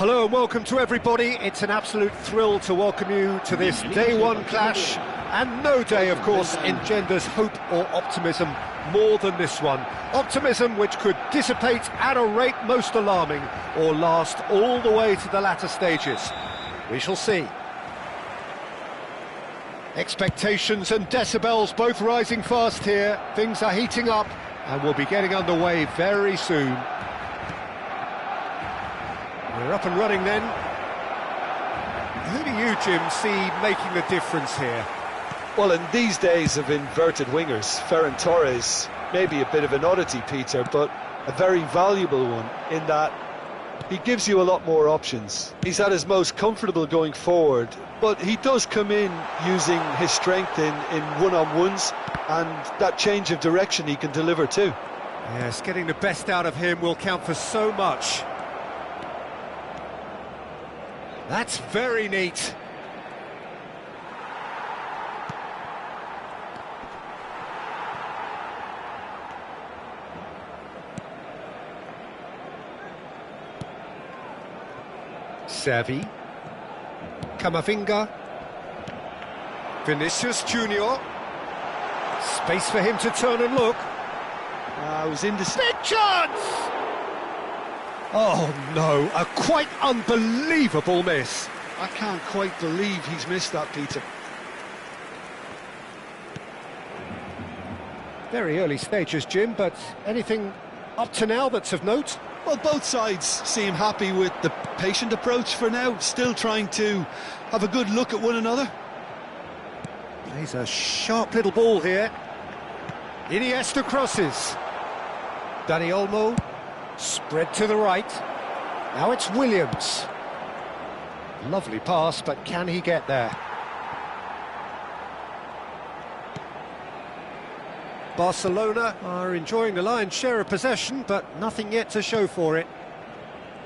Hello and welcome to everybody. It's an absolute thrill to welcome you to this day one clash, and no day, of course, engenders hope or optimism more than this one. Optimism which could dissipate at a rate most alarming or last all the way to the latter stages. We shall see. Expectations and decibels both rising fast here. Things are heating up and we'll be getting underway very soon. We're up and running then. Who do you, Jim, see making the difference here? Well, in these days of inverted wingers, Ferran Torres may be a bit of an oddity, Peter, but a very valuable one in that he gives you a lot more options. He's at his most comfortable going forward, but he does come in using his strength in one-on-ones, and that change of direction he can deliver too. Yes, getting the best out of him will count for so much. That's very neat. Xavi, Camavinga, Vinicius Junior. Space for him to turn and look. It was in the big chance! Oh no, a quite unbelievable miss. I can't quite believe he's missed that, Peter. Very early stages, Jim, but anything up to now that's of note? Well, both sides seem happy with the patient approach for now, still trying to have a good look at one another. Plays a sharp little ball here. Iniesta crosses. Dani Olmo, spread to the right. Now it's Williams. Lovely pass, but can he get there? Barcelona are enjoying the lion's share of possession, but nothing yet to show for it.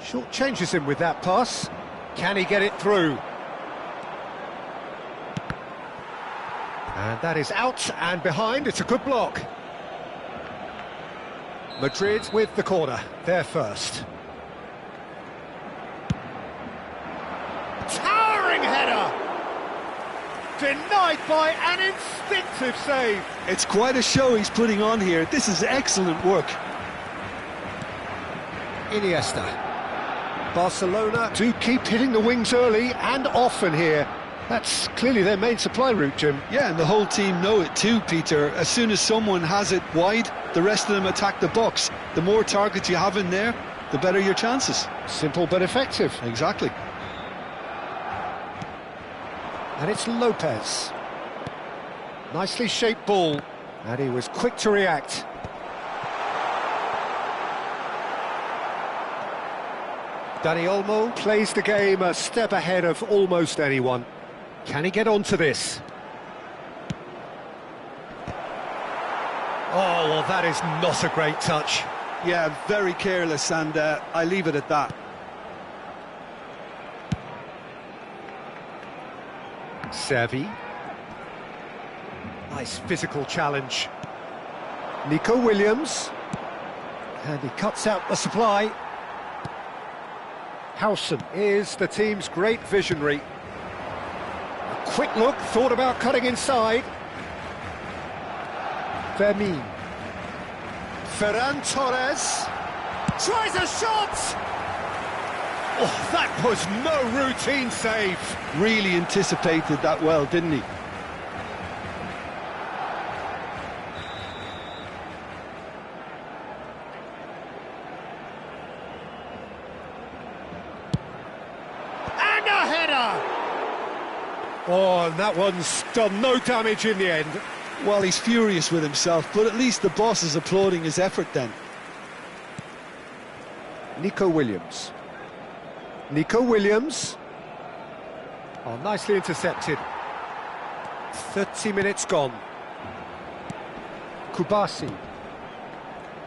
Short changes him with that pass. Can he get it through? And that is out and behind. It's a good block. Madrid with the corner. They're first. Towering header! Denied by an instinctive save. It's quite a show he's putting on here. This is excellent work. Iniesta. Barcelona do keep hitting the wings early and often here. That's clearly their main supply route, Jim. Yeah, and the whole team know it too, Peter. As soon as someone has it wide, the rest of them attack the box. The more targets you have in there, the better your chances. Simple but effective. Exactly. And it's Lopez. Nicely shaped ball, and he was quick to react. Dani Olmo plays the game a step ahead of almost anyone. Can he get onto this? Oh, well, that is not a great touch. Yeah, very careless, and I leave it at that. Xavi. Nice physical challenge. Nico Williams. And he cuts out the supply. Howson is the team's great visionary. A quick look, thought about cutting inside. Fermin. Ferran Torres. Tries a shot! Oh, that was no routine save. Really anticipated that well, didn't he? And a header! Oh, and that one's done no damage in the end. Well, he's furious with himself, but at least the boss is applauding his effort then. Nico Williams. Nico Williams. Oh, nicely intercepted. 30 minutes gone. Kubasi.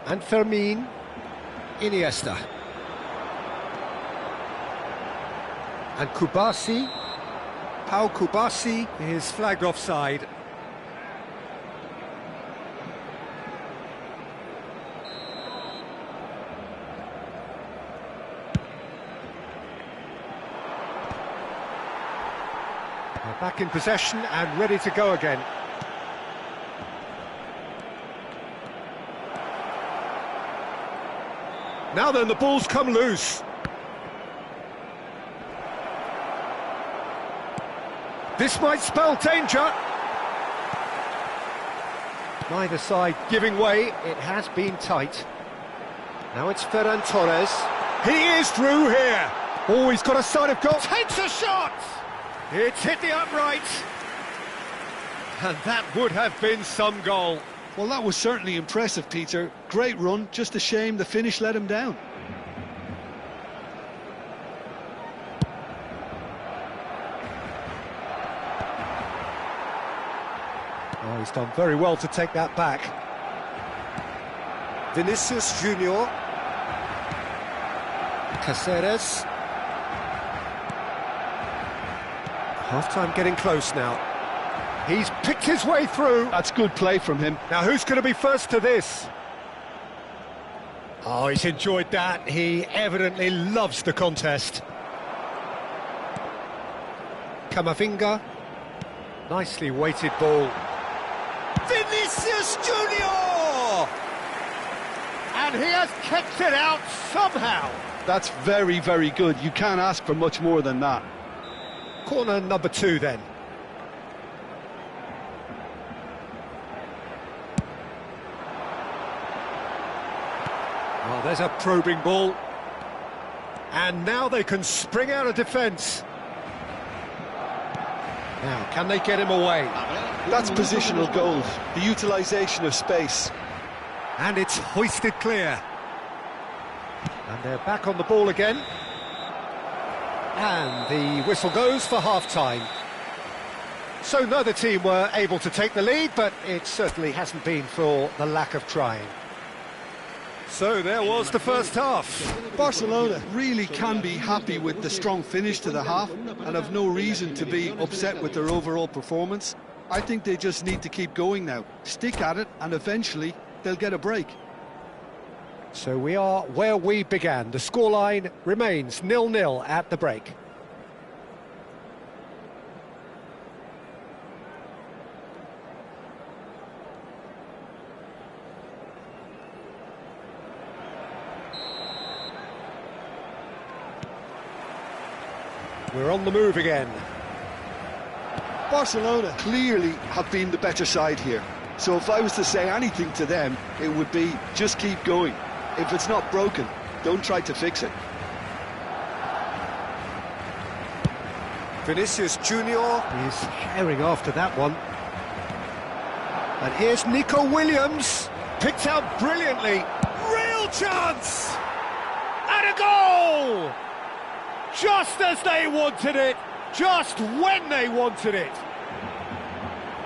And Fermin. Iniesta. And Kubasi. Pau Kubasi is flagged offside. They're back in possession and ready to go again. Now then, the ball's come loose. This might spell danger. Neither side giving way. It has been tight. Now it's Ferran Torres. He is through here. Oh, he's got a sight of goal. Takes a shot. It's hit the upright. And that would have been some goal. Well, that was certainly impressive, Peter. Great run, just a shame the finish let him down. Oh, he's done very well to take that back. Vinicius Junior. Caceres. Half-time getting close now. He's picked his way through. That's good play from him. Now who's going to be first to this? Oh, he's enjoyed that. He evidently loves the contest. Camavinga. Nicely weighted ball. Vinicius Junior! And he has kept it out somehow. That's very, very good. You can't ask for much more than that. Corner number 2 then. Well, there's a probing ball. And now they can spring out of defence. Now, can they get him away? That's positional gold, the utilisation of space. And it's hoisted clear. And they're back on the ball again. And the whistle goes for half-time. So neither team were able to take the lead, but it certainly hasn't been for the lack of trying. So there was the first half. Barcelona really can be happy with the strong finish to the half and have no reason to be upset with their overall performance. I think they just need to keep going now, stick at it, and eventually they'll get a break. So we are where we began. The scoreline remains 0-0 at the break. We're on the move again. Barcelona clearly have been the better side here. So if I was to say anything to them, it would be just keep going. If it's not broken, don't try to fix it. Vinicius Junior is herring after that one. And here's Nico Williams, picked out brilliantly. Real chance! And a goal! Just as they wanted it, just when they wanted it.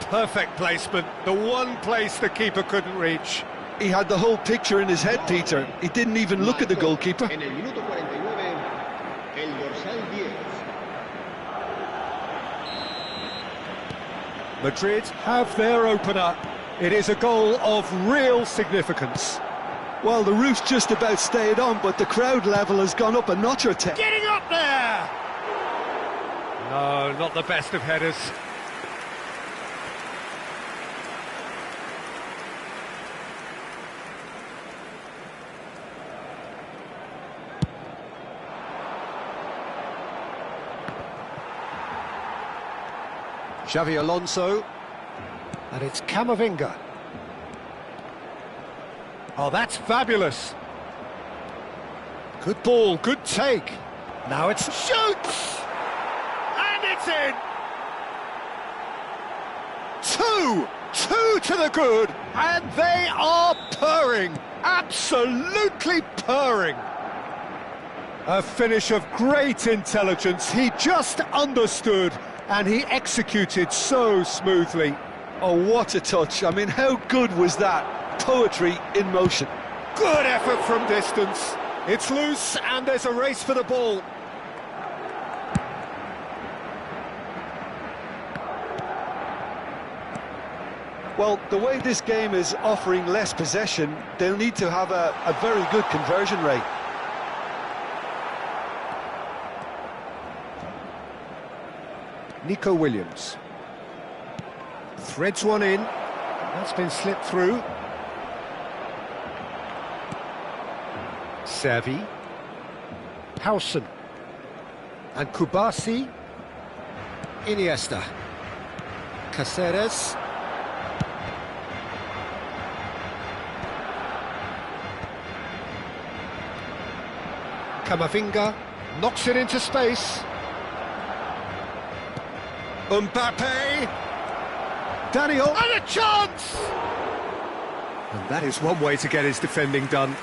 Perfect placement, the one place the keeper couldn't reach. He had the whole picture in his head, Peter. He didn't even look at the goalkeeper. Madrid have their opener. It is a goal of real significance. Well, the roof's just about stayed on, but the crowd level has gone up a notch or 10. Getting up there! No, not the best of headers. Xavi Alonso, and it's Camavinga. Oh, that's fabulous. Good ball, good take. Now it's shoots! And it's in! Two to the good, and they are purring, absolutely purring. A finish of great intelligence. He just understood, and he executed so smoothly. Oh, what a touch. I mean, how good was that? Poetry in motion. Good effort from distance. It's loose, and there's a race for the ball. Well, the way this game is offering less possession, they'll need to have a very good conversion rate. Nico Williams. Threads one in. That's been slipped through. Servi. Howson. And Kubasi. Iniesta. Caceres. Camavinga knocks it into space. Mbappe. Daniel. And a chance! And that is one way to get his defending done.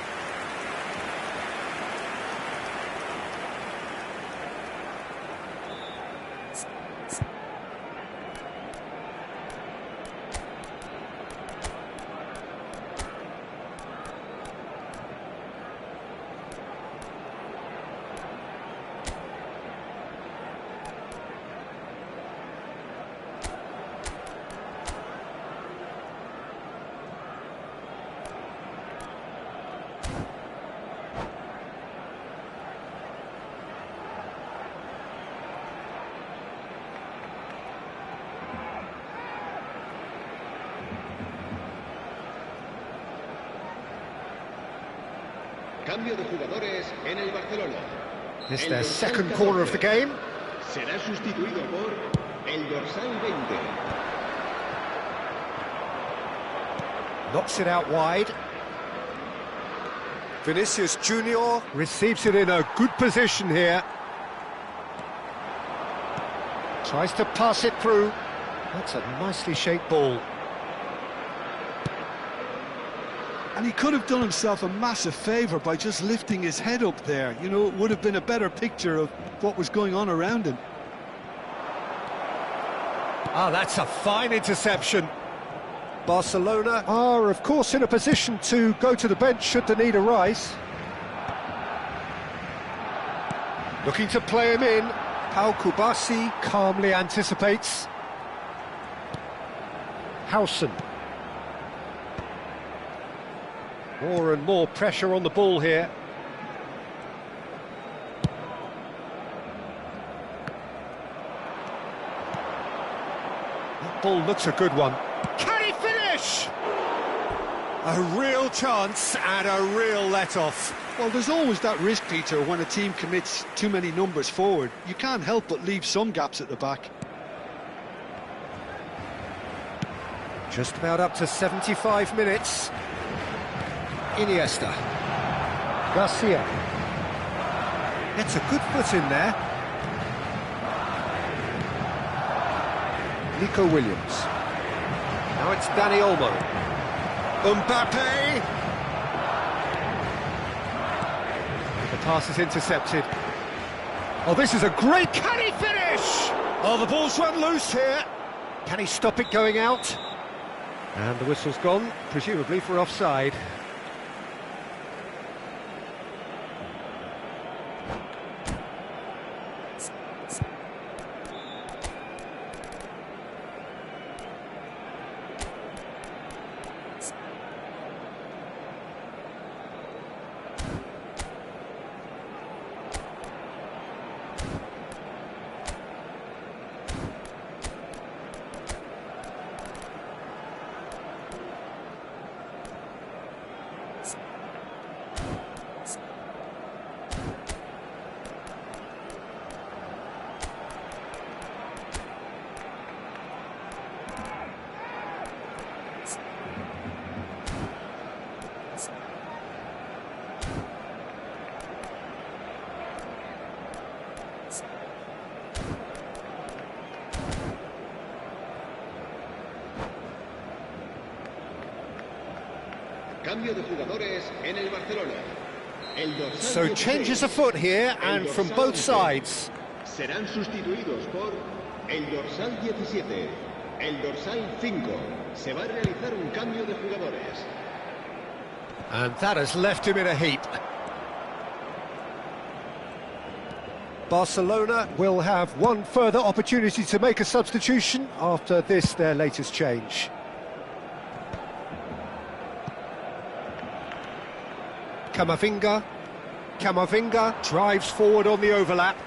Cambio de jugadores en el Barcelona. It's their second corner of the game. Será sustituido por el dorsal 20. Knocks it out wide. Vinicius Junior receives it in a good position here. Tries to pass it through. That's a nicely shaped ball. And he could have done himself a massive favour by just lifting his head up there. You know, it would have been a better picture of what was going on around him. Ah, that's a fine interception. Barcelona are, of course, in a position to go to the bench should the need arise. Looking to play him in. Pau Kubasi calmly anticipates. Howson. More and more pressure on the ball here. That ball looks a good one. Can he finish? A real chance and a real let-off. Well, there's always that risk, Peter, when a team commits too many numbers forward. You can't help but leave some gaps at the back. Just about up to 75 minutes. Iniesta. Garcia. Gets a good foot in there. Nico Williams. Now it's Dani Olmo. Mbappe. The pass is intercepted. Oh, this is a great... Can he finish? Oh, the ball's run loose here. Can he stop it going out? And the whistle's gone, presumably for offside. Cambio de jugadores en el Barcelona. El dorsal So 16, changes afoot here and from both sides. serán sustituidos por el dorsal 17, el dorsal 5. Se va a realizar un cambio de jugadores. And that has left him in a heap. Barcelona will have one further opportunity to make a substitution after this, their latest change. Camavinga. Camavinga drives forward on the overlap.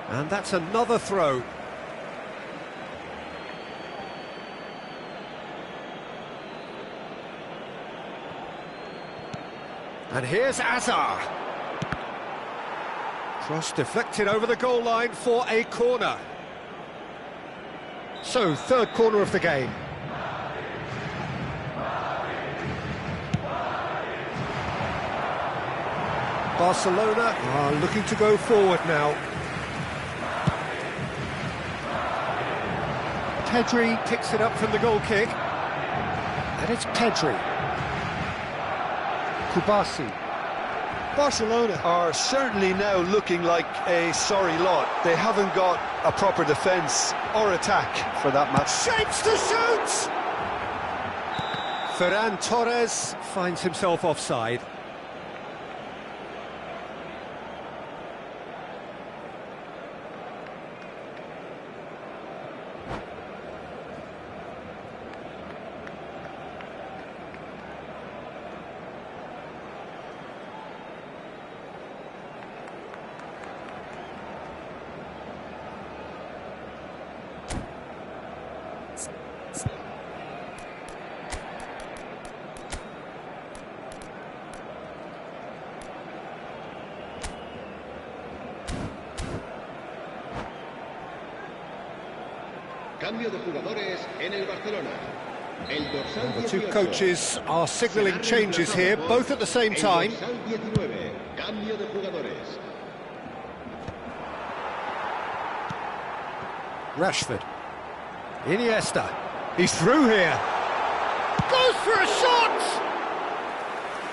And that's another throw. And here's Azar. Cross deflected over the goal line for a corner. So, third corner of the game. Barcelona are looking to go forward now. Pedri picks it up from the goal kick. And it's Pedri. Kubasi. Barcelona are certainly now looking like a sorry lot. They haven't got a proper defence or attack for that matter. Shapes to shoot! Ferran Torres finds himself offside. Cambio de jugadores en el Barcelona. El dorsal The two 18. coaches are signalling changes here, both at the same time. El dorsal 19. Cambio de jugadores. Rashford. Iniesta. He's through here. Goes for a shot!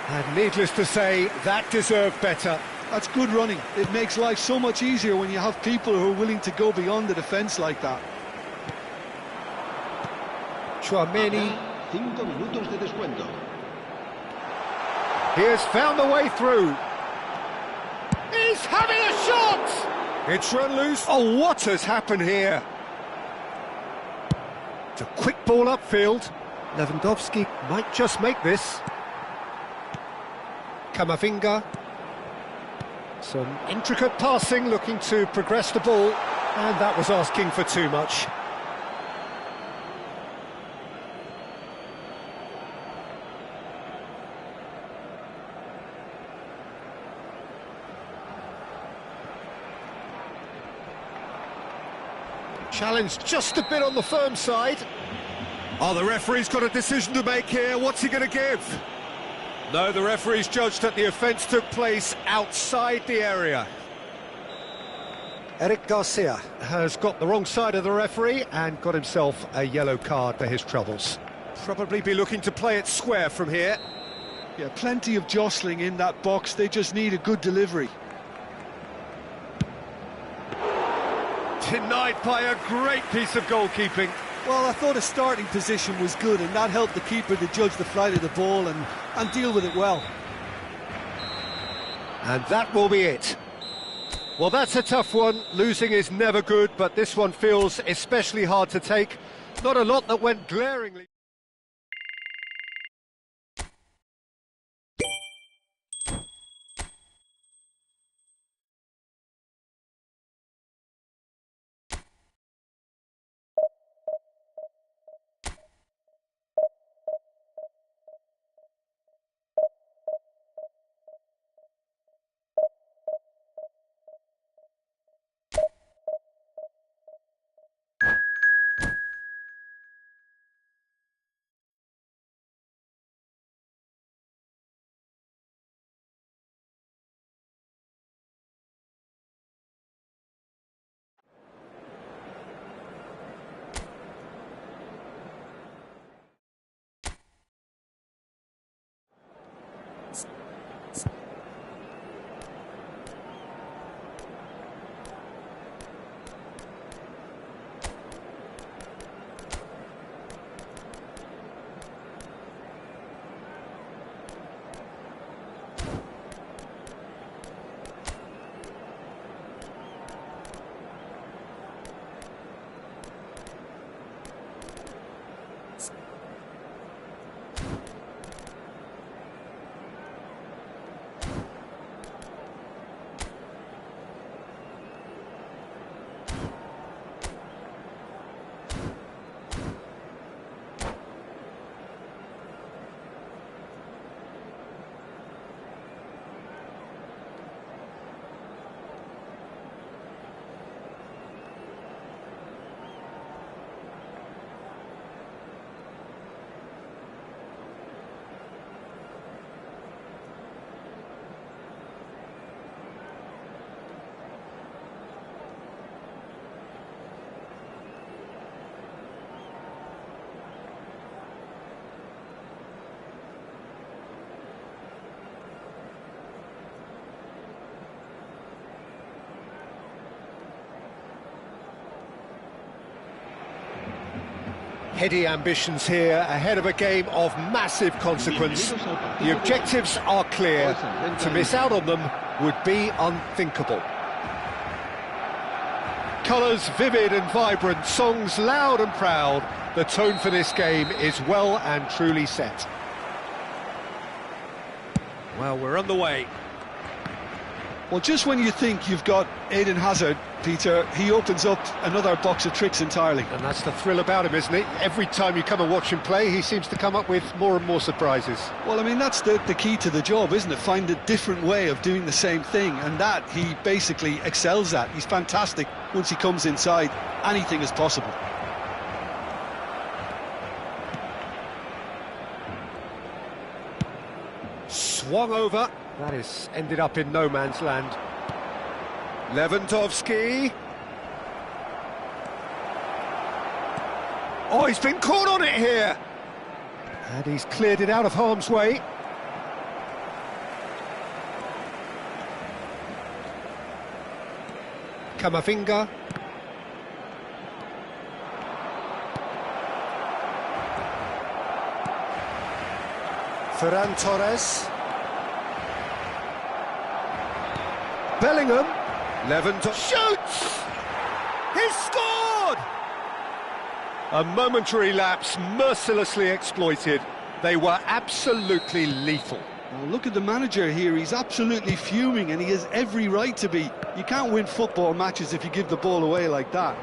And needless to say, that deserved better. That's good running. It makes life so much easier when you have people who are willing to go beyond the defence like that. Chouameni. 5 minutos de descuento. He has found the way through. He's having a shot! It's run loose. Oh, what has happened here? It's a quick ball upfield. Lewandowski might just make this. Camavinga. Some intricate passing, looking to progress the ball. And that was asking for too much. Challenge just a bit on the firm side. Oh, the referee's got a decision to make here. What's he going to give? No, the referee's judged that the offence took place outside the area. Eric Garcia has got the wrong side of the referee and got himself a yellow card for his troubles. Probably be looking to play it square from here. Yeah, plenty of jostling in that box. They just need a good delivery. Denied by a great piece of goalkeeping. Well, I thought his starting position was good, and that helped the keeper to judge the flight of the ball and deal with it well. And that will be it. Well, that's a tough one. Losing is never good, but this one feels especially hard to take. Not a lot that went glaringly. Heady ambitions here, ahead of a game of massive consequence. The objectives are clear. To miss out on them would be unthinkable. Colours vivid and vibrant, songs loud and proud. The tone for this game is well and truly set. Well, we're underway. Well, just when you think you've got Eden Hazard, Peter, he opens up another box of tricks entirely. And that's the thrill about him, isn't it? Every time you come and watch him play, he seems to come up with more and more surprises. Well, I mean, that's the key to the job, isn't it? Find a different way of doing the same thing, and that he basically excels at. He's fantastic once he comes inside. Anything is possible. Swung over. That is ended up in no man's land. Lewandowski. Oh, he's been caught on it here. And he's cleared it out of harm's way. Camavinga. Ferran Torres. Bellingham. Lewandowski shoots! He's scored! A momentary lapse mercilessly exploited. They were absolutely lethal. Well, look at the manager here. He's absolutely fuming, and he has every right to be. You can't win football matches if you give the ball away like that.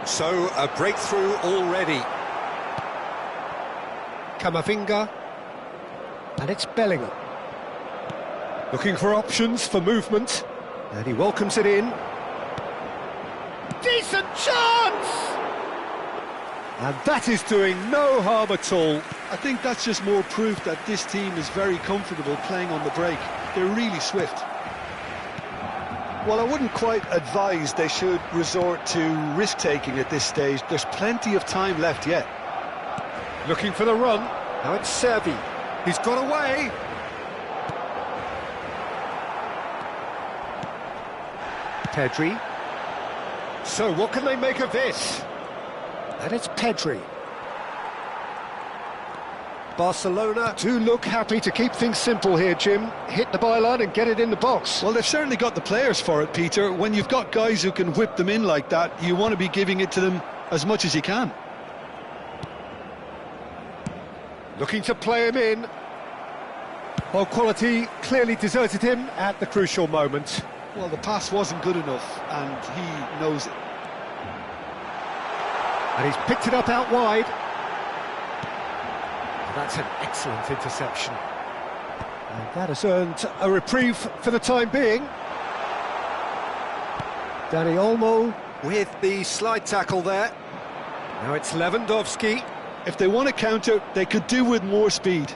So, a breakthrough already. Camavinga. And it's Bellingham. Looking for options for movement. And he welcomes it in. Decent chance! And that is doing no harm at all. I think that's just more proof that this team is very comfortable playing on the break. They're really swift. Well, I wouldn't quite advise they should resort to risk-taking at this stage. There's plenty of time left yet. Looking for the run. Now it's Servi. He's got away. Pedri. So what can they make of this? And it's Pedri. Barcelona do look happy to keep things simple here, Jim. Hit the byline and get it in the box. Well, they've certainly got the players for it, Peter. When you've got guys who can whip them in like that, you want to be giving it to them as much as you can. Looking to play him in. Well, quality clearly deserted him at the crucial moment. Well, the pass wasn't good enough, and he knows it. And he's picked it up out wide. That's an excellent interception. And that has earned a reprieve for the time being. Dani Olmo with the slide tackle there. Now it's Lewandowski. If they want to counter, they could do with more speed.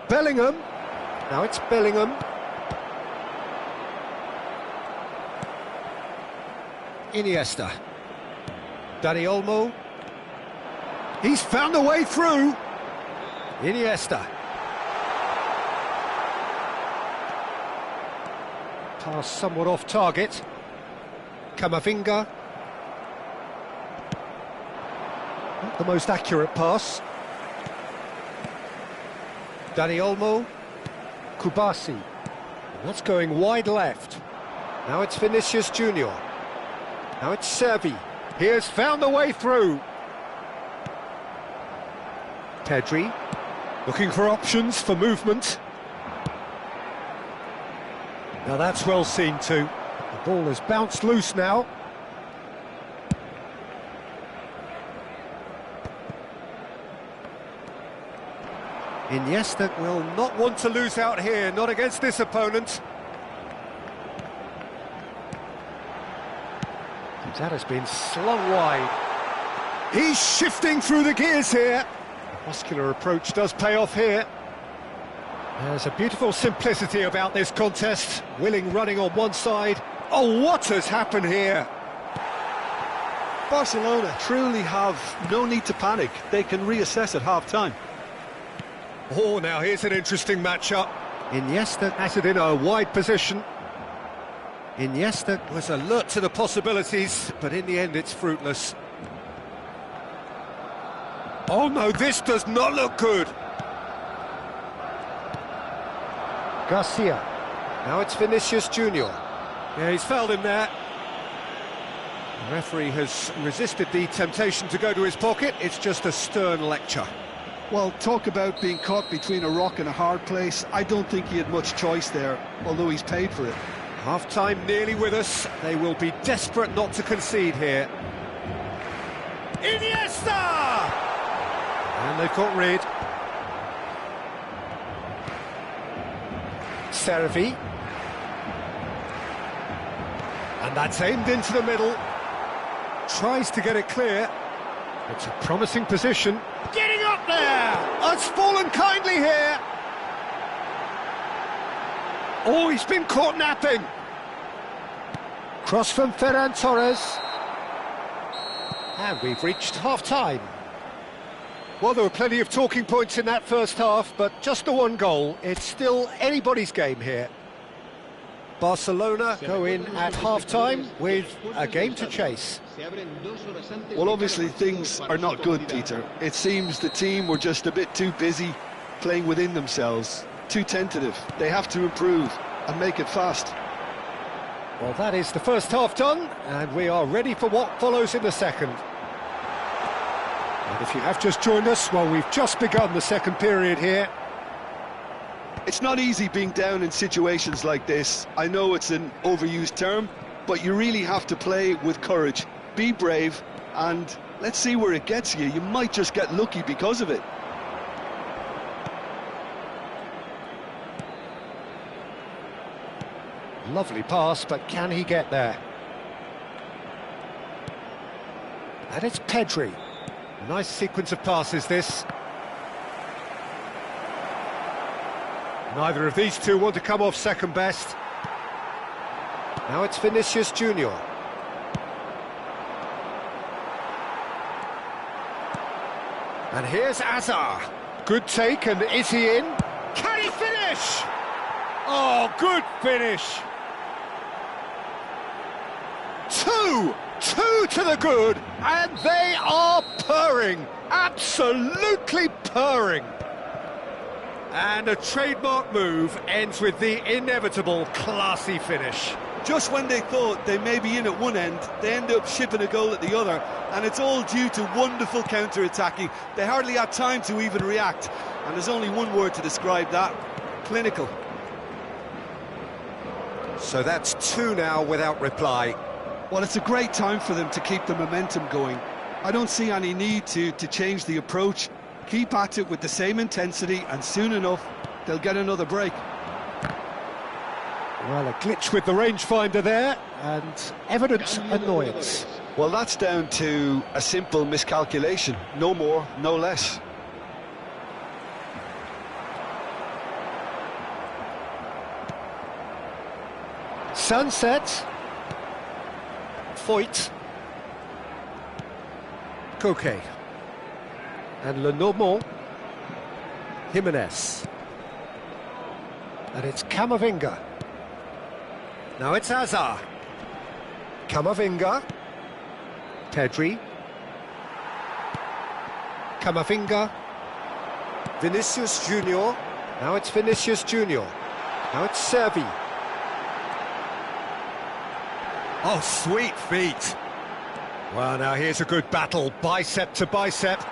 Bellingham. Now it's Bellingham. Iniesta. Dani Olmo. He's found a way through. Iniesta. Pass somewhat off target. Camavinga. Not the most accurate pass. Dani Olmo. Kubasi. That's going wide left. Now it's Vinicius Junior. Now it's Servi. He has found a way through. Pedri. Looking for options for movement. Now that's well seen too. The ball has bounced loose now. Iniesta will not want to lose out here, not against this opponent. That has been slung wide. He's shifting through the gears here. The muscular approach does pay off here. There's a beautiful simplicity about this contest. Willing running on one side. Oh, what has happened here? Barcelona truly have no need to panic. They can reassess at half-time. Oh, now here's an interesting matchup. Iniesta has it in a wide position. Iniesta was alert to the possibilities, but in the end it's fruitless. Oh no, this does not look good. Garcia. Now it's Vinicius Junior. Yeah, he's fouled him there. The referee has resisted the temptation to go to his pocket. It's just a stern lecture. Well, talk about being caught between a rock and a hard place. I don't think he had much choice there, although he's paid for it. Half-time nearly with us. They will be desperate not to concede here. Iniesta! And they've got rid. Servi. And that's aimed into the middle. Tries to get it clear. It's a promising position. Getting up there! It's fallen kindly here. Oh, he's been caught napping. Cross from Ferran Torres. And we've reached half-time. Well, there were plenty of talking points in that first half, but just the one goal. It's still anybody's game here. Barcelona go in at half-time with a game to chase. Well, obviously things are not good, Peter. It seems the team were just a bit too busy playing within themselves, too tentative. They have to improve and make it fast. Well, that is the first half done, and we are ready for what follows in the second. And if you have just joined us, well, we've just begun the second period here. It's not easy being down in situations like this. I know it's an overused term, but you really have to play with courage. Be brave, and let's see where it gets you. You might just get lucky because of it. Lovely pass, but can he get there? And it's Pedri. Nice sequence of passes, this. Neither of these two want to come off second best. Now it's Vinicius Junior. And here's Azar. Good take, and is he in? Can he finish? Oh, good finish. Two to the good, and they are purring, absolutely purring. And a trademark move ends with the inevitable classy finish. Just when they thought they may be in at one end, they end up shipping a goal at the other, and it's all due to wonderful counter-attacking. They hardly had time to even react, and there's only one word to describe that: clinical. So that's two now without reply. Well, it's a great time for them to keep the momentum going. I don't see any need to change the approach. Keep at it with the same intensity, and soon enough, they'll get another break. Well, a glitch with the rangefinder there, and evident annoyance. Well, that's down to a simple miscalculation. No more, no less. Sunset. Foyt. Koke. And Lenormand. Jimenez. And it's Camavinga. Now it's Azar. Camavinga. Pedri. Camavinga. Vinicius Junior. Now it's Vinicius Junior. Now it's Servi. Oh, sweet feet. Well, now here's a good battle, bicep to bicep.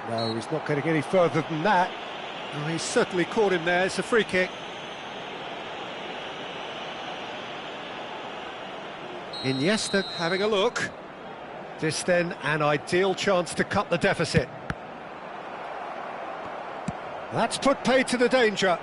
No, he's not going to get any further than that. Oh, he's certainly caught him there. It's a free kick. Iniesta having a look. This then an ideal chance to cut the deficit. That's put paid to the danger.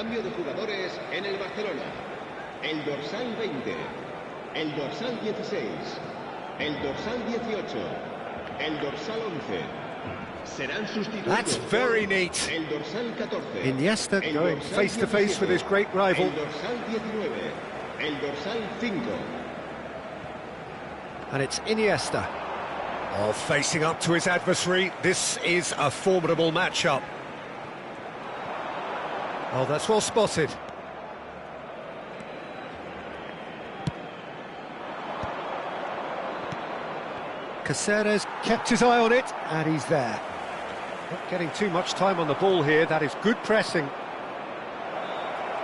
Cambio de jugadores en el Barcelona. El dorsal 20, el dorsal 16, el dorsal 18, el dorsal 11. Serán sustituidos. That's very neat. El dorsal 14. Iniesta el going dorsal face to face 17, with his great rival. El dorsal 19, el dorsal 5. And it's Iniesta. Oh, facing up to his adversary. This is a formidable matchup. Oh, that's well spotted. Caceres kept his eye on it, and he's there. Not getting too much time on the ball here. That is good pressing.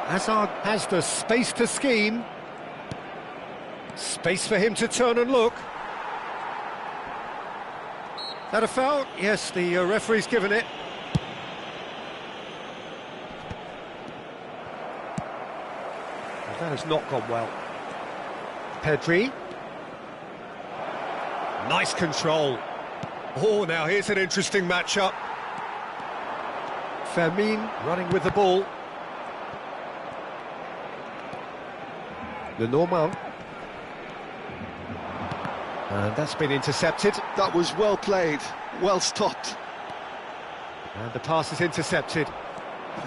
Hazard has the space to scheme. Space for him to turn and look. That a foul? Yes, the referee's given it. Well, that has not gone well. Pedri. Nice control. Oh, now here's an interesting matchup. Fermin running with the ball. Lenormand. And that's been intercepted. That was well played, well stopped. And the pass is intercepted.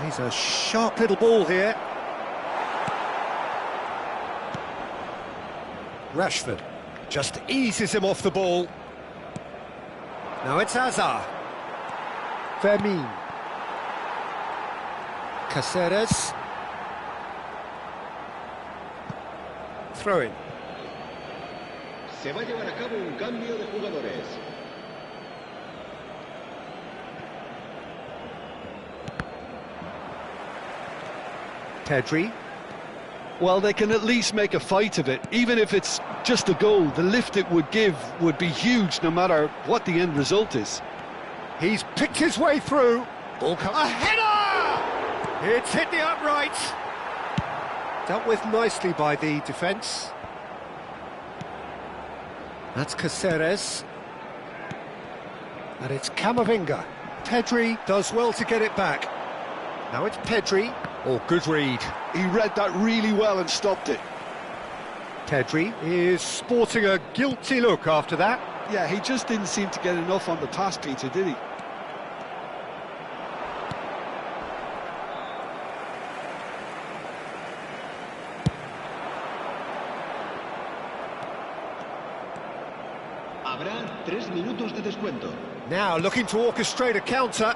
He's a sharp little ball here. Rashford just eases him off the ball. Now it's Hazard. Fermin. Caceres. Throw in. Se va a llevar a cabo un cambio de jugadores. Pedri. Well, they can at least make a fight of it. Even if it's just a goal, the lift it would give would be huge no matter what the end result is. He's picked his way through. Ball a header! It's hit the upright. Dealt with nicely by the defence. That's Caceres. And it's Camavinga. Pedri does well to get it back. Now it's Pedri. Oh, good read. He read that really well and stopped it. Pedri is sporting a guilty look after that. Yeah, he just didn't seem to get enough on the pass, Peter, did he? Habrá 3 minutos de descuento. Now looking to orchestrate a counter.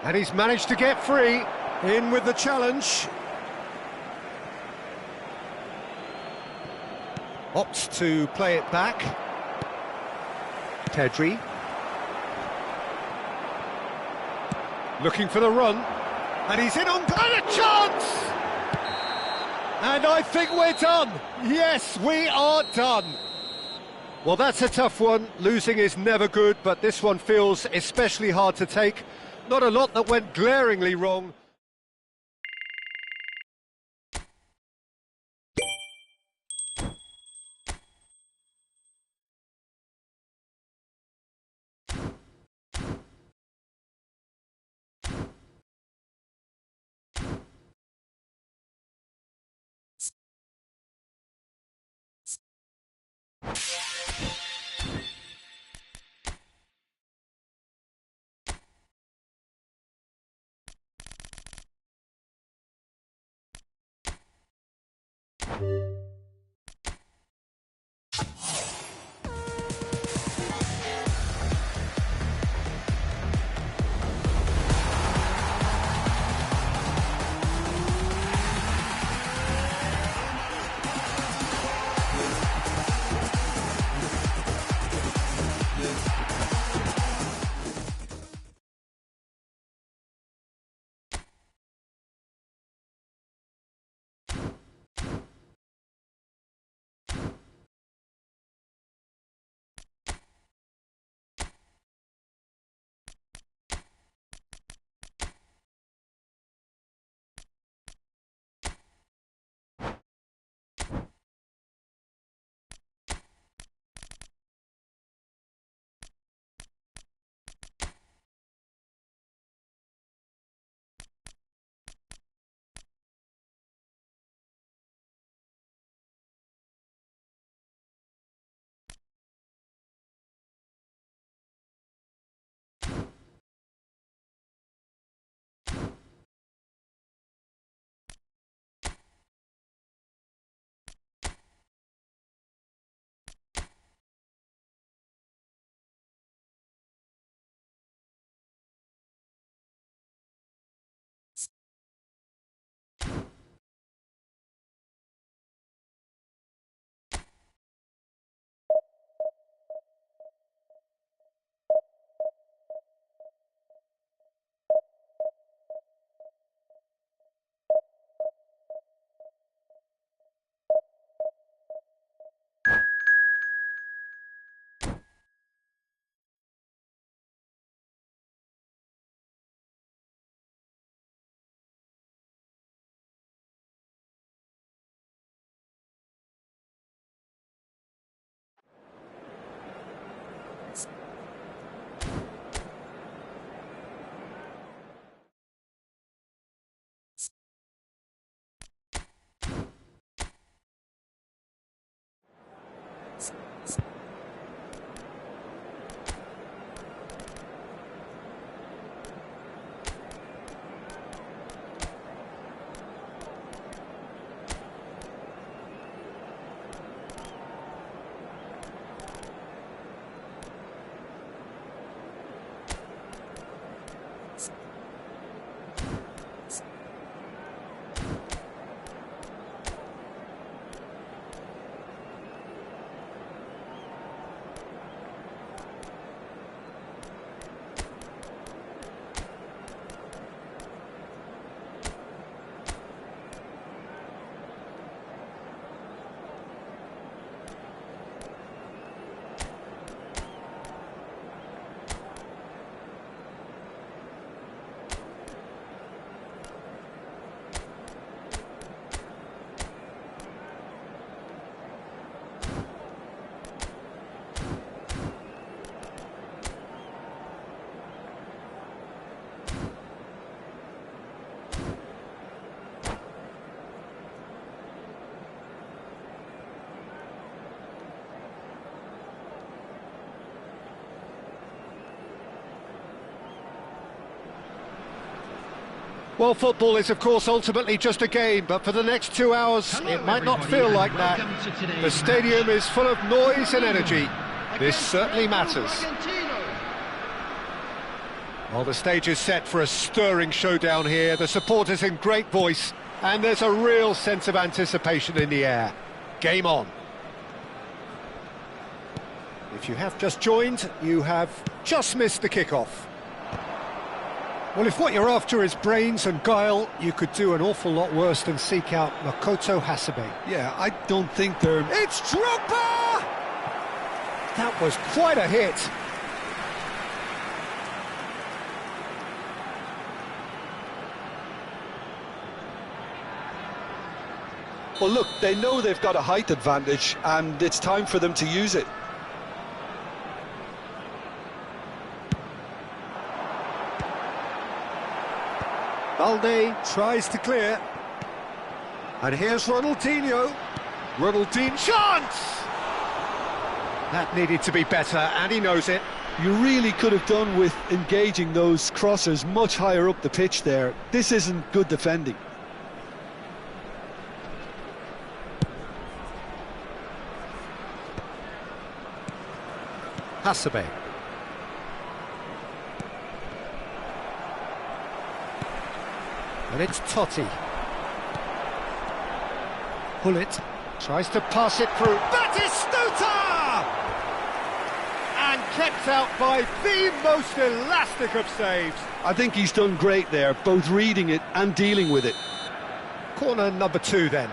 And he's managed to get free. In with the challenge. Opts to play it back. Pedri. Looking for the run. And he's in on... And a chance! And I think we're done. Yes, we are done. Well, that's a tough one. Losing is never good, but this one feels especially hard to take. Not a lot that went glaringly wrong. Well, football is, of course, ultimately just a game, but for the next 2 hours, it might not feel like that. The stadium is full of noise and energy. This certainly matters. Well, the stage is set for a stirring showdown here. The supporters in great voice, and there's a real sense of anticipation in the air. Game on. If you have just joined, you have just missed the kickoff. Well, if what you're after is brains and guile, you could do an awful lot worse than seek out Makoto Hasebe. Yeah, I don't think they're... It's Drogba! That was quite a hit. Well, look, they know they've got a height advantage, and it's time for them to use it. Balde tries to clear. And here's Ronaldinho. Ronaldinho, chance! That needed to be better, and he knows it. You really could have done with engaging those crossers much higher up the pitch there. This isn't good defending. Hasebe. And it's Totti. Hullet tries to pass it through. Batistuta! And kept out by the most elastic of saves. I think he's done great there, both reading it and dealing with it. Corner number 2 then.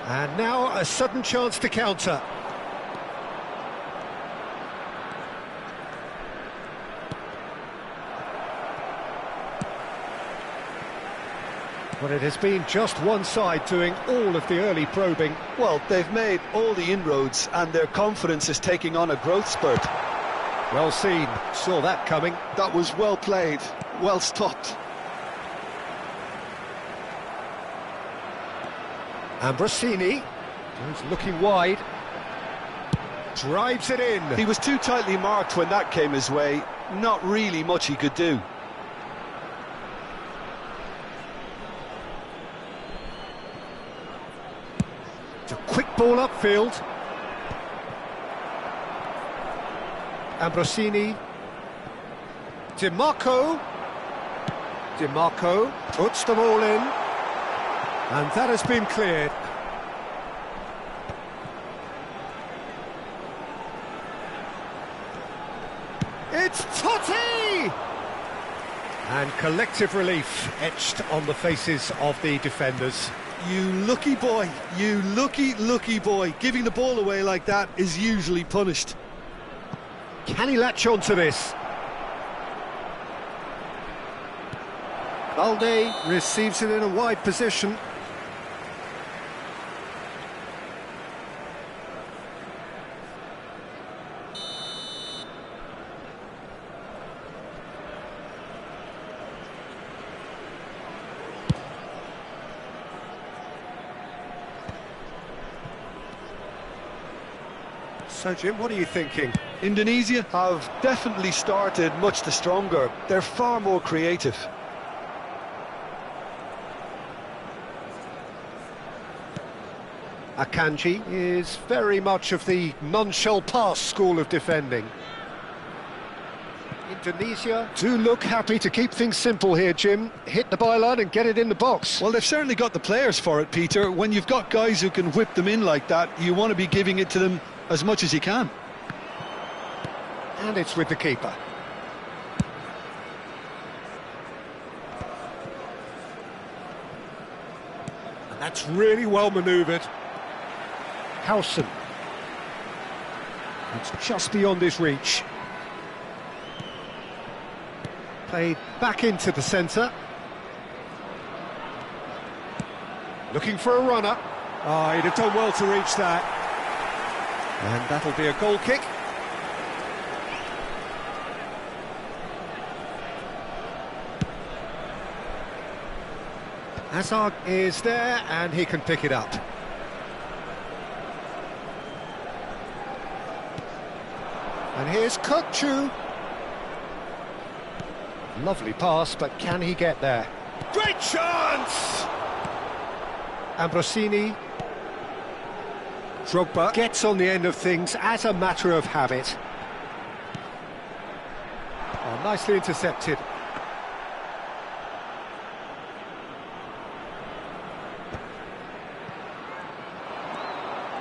And now a sudden chance to counter. Well, it has been just one side doing all of the early probing. Well, they've made all the inroads and their confidence is taking on a growth spurt. Well seen, saw that coming. That was well played, well stopped. Ambrosini, who's looking wide, drives it in. He was too tightly marked when that came his way. Not really much he could do. It's a quick ball upfield. Ambrosini. Di Marco puts the ball in. And that has been cleared. It's Totti! And collective relief etched on the faces of the defenders. You lucky boy, you lucky boy. Giving the ball away like that is usually punished. Can he latch on to this? Balde receives it in a wide position. So, Jim, what are you thinking? Indonesia have definitely started much the stronger. They're far more creative. Akanji is very much of the none-shall-pass school of defending. Indonesia do look happy to keep things simple here, Jim. Hit the byline and get it in the box. Well, they've certainly got the players for it, Peter. When you've got guys who can whip them in like that, you want to be giving it to them as much as you can. And it's with the keeper. And that's really well manoeuvred. Howson. It's just beyond his reach. Played back into the centre. Looking for a runner. Oh, he'd have done well to reach that. And that'll be a goal kick. Hazard is there, and he can pick it up. And here's Kukçu. Lovely pass, but can he get there? Great chance! Ambrosini. Drogba gets on the end of things as a matter of habit. Oh, nicely intercepted.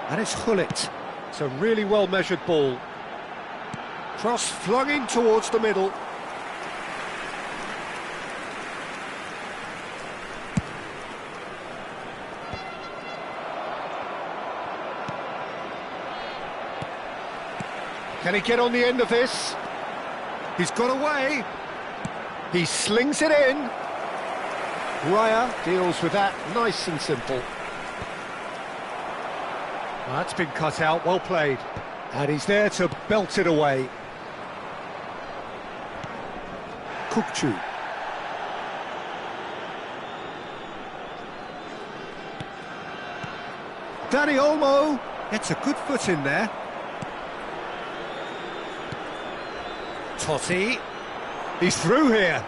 And it's Gullit. It's a really well-measured ball. Cross flung in towards the middle. Can he get on the end of this? He's got away. He slings it in. Raya deals with that nice and simple. Well, that's been cut out, well played. And he's there to belt it away. Kukçu. Dani Olmo gets a good foot in there. Totti. He's through here.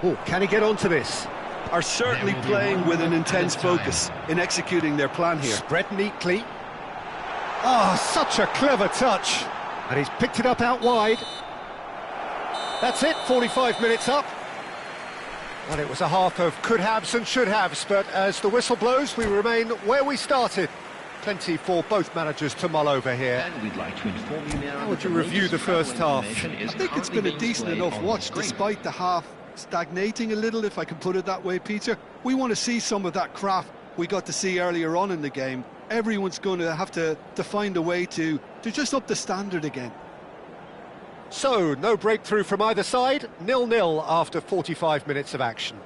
Oh, can he get onto this? Are certainly playing with an intense focus in executing their plan here. Spread neatly. Oh, such a clever touch. And he's picked it up out wide. That's it, 45 minutes up. Well, it was a half of could-haves and should-haves, but as the whistle blows, we remain where we started. Plenty for both managers to mull over here. And we'd like to inform you now. How would you review the first half? I think it's been a decent enough watch, despite the half stagnating a little, if I can put it that way, Peter. We want to see some of that craft we got to see earlier on in the game. Everyone's going to have to find a way to just up the standard again. So, no breakthrough from either side, 0-0 after 45 minutes of action.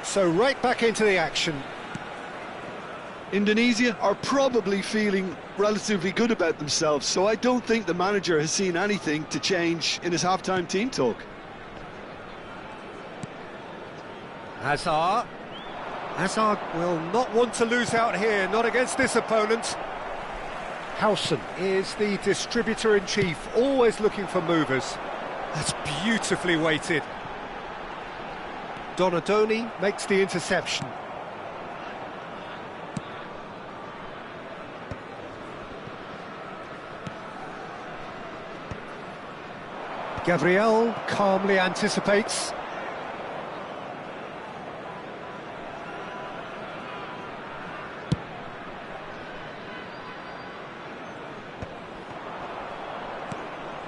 So right back into the action. Indonesia are probably feeling relatively good about themselves, so I don't think the manager has seen anything to change in his half-time team talk. Hazard. Hazard will not want to lose out here, not against this opponent. Howson is the distributor-in-chief, always looking for movers. That's beautifully weighted. Donadoni makes the interception. Gabriel calmly anticipates.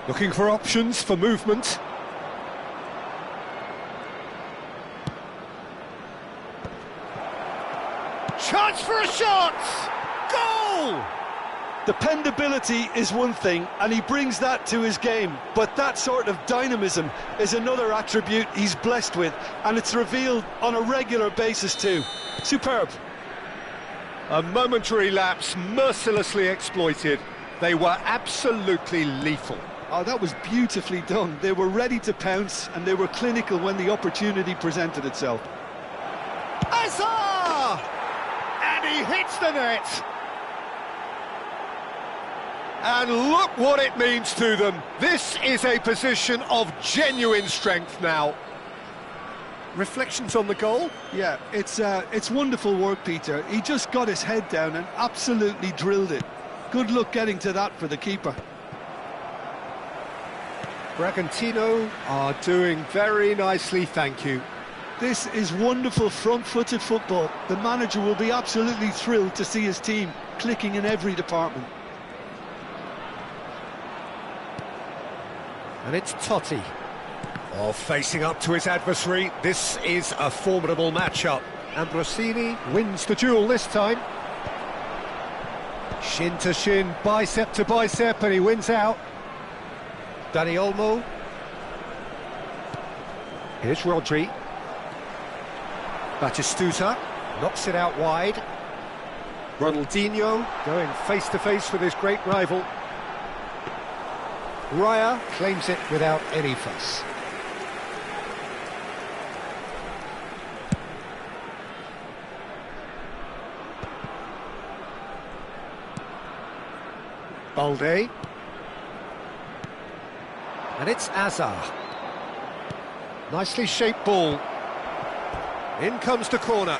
Looking for options for movement. Chance for a shot! Goal! Dependability is one thing, and he brings that to his game, but that sort of dynamism is another attribute he's blessed with, and it's revealed on a regular basis too. Superb. A momentary lapse mercilessly exploited. They were absolutely lethal. Oh, that was beautifully done. They were ready to pounce, and they were clinical when the opportunity presented itself. Hazard! And he hits the net. And look what it means to them. This is a position of genuine strength now. Reflections on the goal? Yeah, it's wonderful work, Peter. He just got his head down and absolutely drilled it. Good luck getting to that for the keeper. Bragantino are doing very nicely, thank you. This is wonderful front-footed football. The manager will be absolutely thrilled to see his team clicking in every department. And it's Totti. Oh, facing up to his adversary, this is a formidable matchup. Ambrosini wins the duel this time. Shin to shin, bicep to bicep, and he wins out. Dani Olmo. Here's Rodri. Batistuta knocks it out wide. Ronaldinho going face-to-face with his great rival. Raya claims it without any fuss. Balde. And it's Azar. Nicely shaped ball. In comes the corner.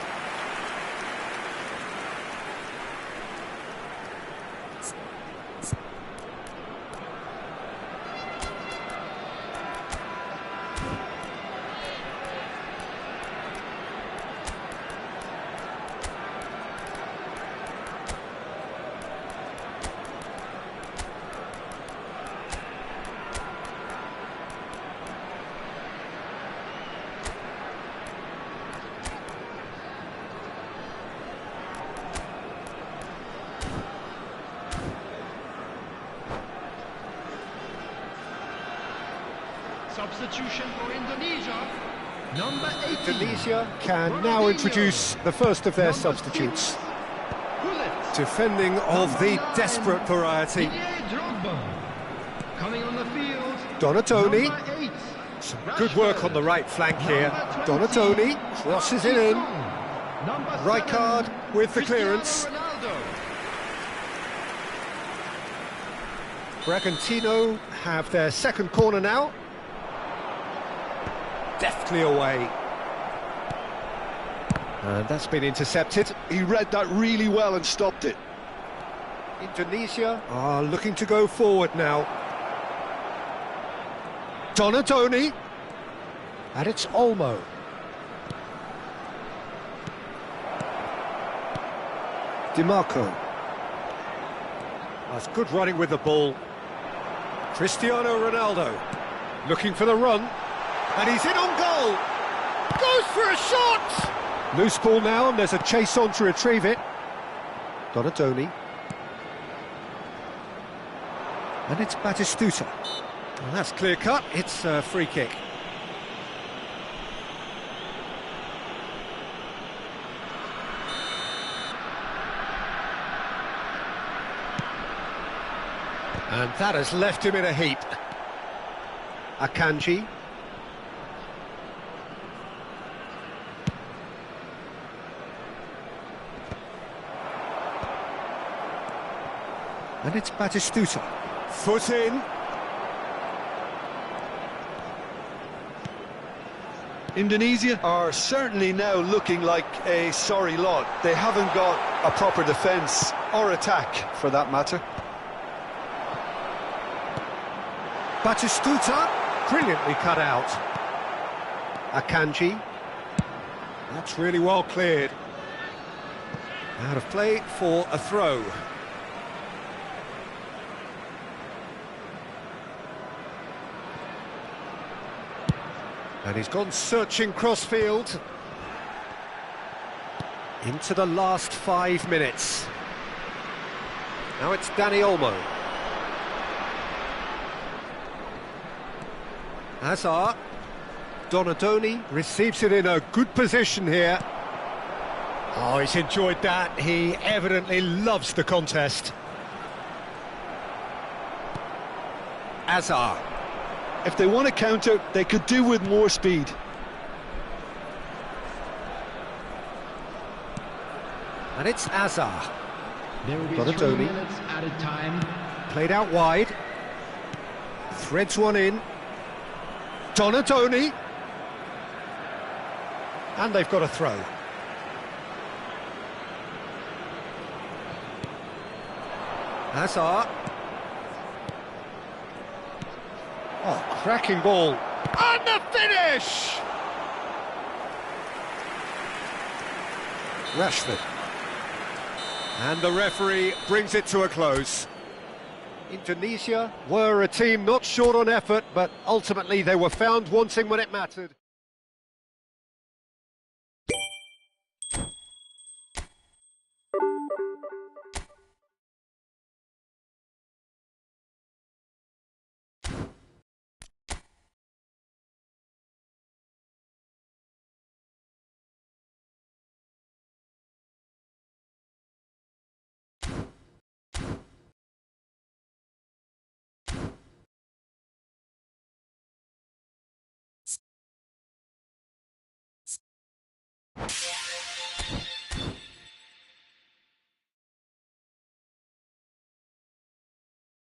Substitution for Indonesia. Number 18. Indonesia can now introduce the first of their substitutes. Defending of the desperate variety. Coming on the field. Donatoni. Some good work on the right flank here. Donatoni crosses it in. Rijkaard with the clearance. Bragantino have their second corner now. Deftly away. And that's been intercepted. He read that really well and stopped it. Indonesia are looking to go forward now. Donatoni. And it's Olmo. DiMarco. That's good running with the ball. Cristiano Ronaldo looking for the run. And he's in on goal. Goes for a shot. Loose ball now, and there's a chase on to retrieve it. Donatoni. And it's Batistuta. Well, that's clear cut. It's a free kick. And that has left him in a heap. Akanji. And it's Batistuta. Foot in. Indonesia are certainly now looking like a sorry lot. They haven't got a proper defence or attack, for that matter. Batistuta, brilliantly cut out. Akanji. That's really well cleared. Out of play for a throw. And he's gone searching crossfield. Into the last 5 minutes. Now it's Dani Olmo. Azar. Donatoni receives it in a good position here. Oh, he's enjoyed that. He evidently loves the contest. Azar. If they want to counter, they could do with more speed. And it's Azar. There will be Donatoni. 3 minutes added time. Played out wide. Threads one in. Donatoni. And they've got a throw. Azar. Oh, cracking ball. And the finish! Rashford. And the referee brings it to a close. Indonesia were a team not short on effort, but ultimately they were found wanting when it mattered.